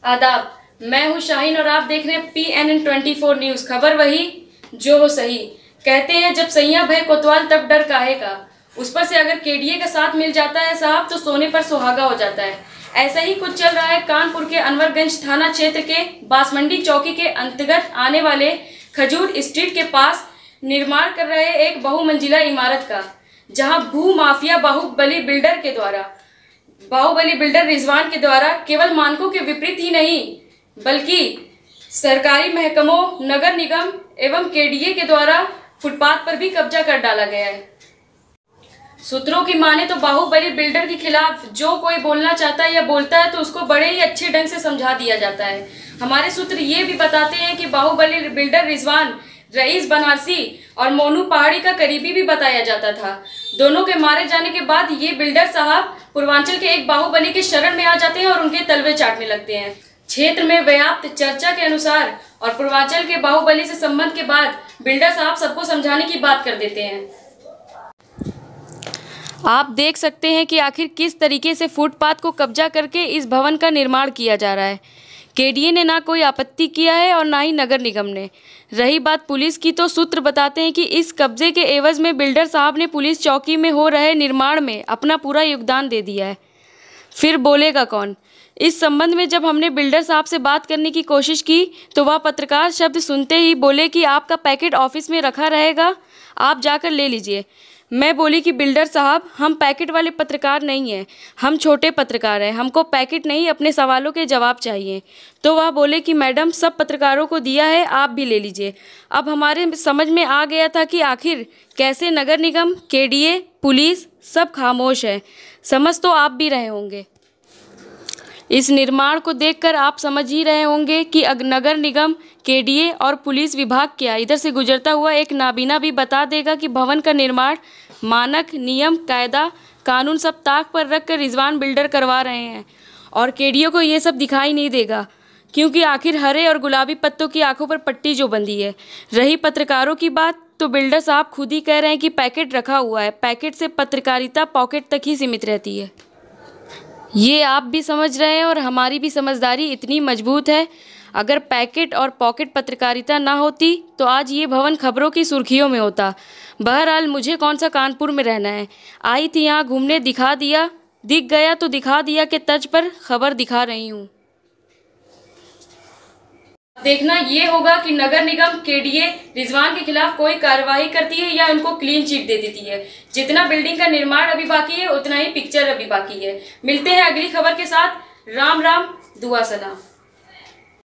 आदाब, मैं हूं शाहीन और आप देख रहे हैं PNN 24 न्यूज। खबर वही जो हो सही। कहते हैं जब सैया भय कोतवाल तब डर काहे का। उस पर से अगर केडीए का साथ मिल जाता है साहब तो सोने पर सुहागा हो जाता है। ऐसा ही कुछ चल रहा है कानपुर के अनवरगंज थाना क्षेत्र के बांसमंडी चौकी के अंतर्गत आने वाले खजूर स्ट्रीट के पास निर्माण कर रहे एक बहुमंजिला इमारत का, जहां भू माफिया बाहुबली बिल्डर रिजवान के द्वारा केवल मानकों के विपरीत ही नहीं बल्कि सरकारी महकमों, नगर निगम एवं केडीए के द्वारा फुटपाथ पर भी कब्जा कर डाला गया है। सूत्रों की माने तो बाहुबली बिल्डर के खिलाफ जो कोई बोलना चाहता है या बोलता है तो उसको बड़े ही अच्छे ढंग से समझा दिया जाता है। हमारे सूत्र ये भी बताते हैं कि बाहुबली बिल्डर रिजवान रईस बनारसी और मोनू पहाड़ी का करीबी भी बताया जाता था। दोनों के मारे जाने के बाद ये बिल्डर साहब पूर्वांचल के एक बाहुबली के शरण में आ जाते हैं और उनके तलवे चाटने लगते हैं। क्षेत्र में व्याप्त चर्चा के अनुसार और पूर्वांचल के बाहुबली से संबंध के बाद बिल्डर साहब सबको समझाने की बात कर देते हैं। आप देख सकते हैं कि आखिर किस तरीके से फुटपाथ को कब्जा करके इस भवन का निर्माण किया जा रहा है। केडीए ने ना कोई आपत्ति किया है और ना ही नगर निगम ने। रही बात पुलिस की तो सूत्र बताते हैं कि इस कब्जे के एवज में बिल्डर साहब ने पुलिस चौकी में हो रहे निर्माण में अपना पूरा योगदान दे दिया है। फिर बोलेगा कौन। इस संबंध में जब हमने बिल्डर साहब से बात करने की कोशिश की तो वह पत्रकार शब्द सुनते ही बोले कि आपका पैकेट ऑफिस में रखा रहेगा, आप जाकर ले लीजिए। मैं बोली कि बिल्डर साहब, हम पैकेट वाले पत्रकार नहीं हैं, हम छोटे पत्रकार हैं, हमको पैकेट नहीं अपने सवालों के जवाब चाहिए। तो वह बोले कि मैडम सब पत्रकारों को दिया है, आप भी ले लीजिए। अब हमारे समझ में आ गया था कि आखिर कैसे नगर निगम, केडीए, पुलिस सब खामोश है। समझ तो आप भी रहे होंगे। इस निर्माण को देखकर आप समझ ही रहे होंगे कि नगर निगम, केडीए और पुलिस विभाग क्या इधर से गुजरता हुआ एक नाबीना भी बता देगा कि भवन का निर्माण मानक, नियम, कायदा, कानून सब ताक पर रख कर रिजवान बिल्डर करवा रहे हैं। और केडीए को ये सब दिखाई नहीं देगा क्योंकि आखिर हरे और गुलाबी पत्तों की आंखों पर पट्टी जो बंधी है। रही पत्रकारों की बात तो बिल्डर साहब खुद ही कह रहे हैं कि पैकेट रखा हुआ है, पैकेट से पत्रकारिता पॉकेट तक ही सीमित रहती है। ये आप भी समझ रहे हैं और हमारी भी समझदारी इतनी मजबूत है। अगर पैकेट और पॉकेट पत्रकारिता ना होती तो आज ये भवन खबरों की सुर्खियों में होता। बहरहाल मुझे कौन सा कानपुर में रहना है, आई थी यहाँ घूमने, दिख गया तो दिखा दिया के तर्ज पर खबर दिखा रही हूँ। देखना ये होगा कि नगर निगम, केडीए रिजवान के खिलाफ कोई कार्रवाई करती है या उनको क्लीन चिट दे देती है। जितना बिल्डिंग का निर्माण अभी बाकी है उतना ही पिक्चर अभी बाकी है। मिलते हैं अगली खबर के साथ। राम राम, दुआ सलाम।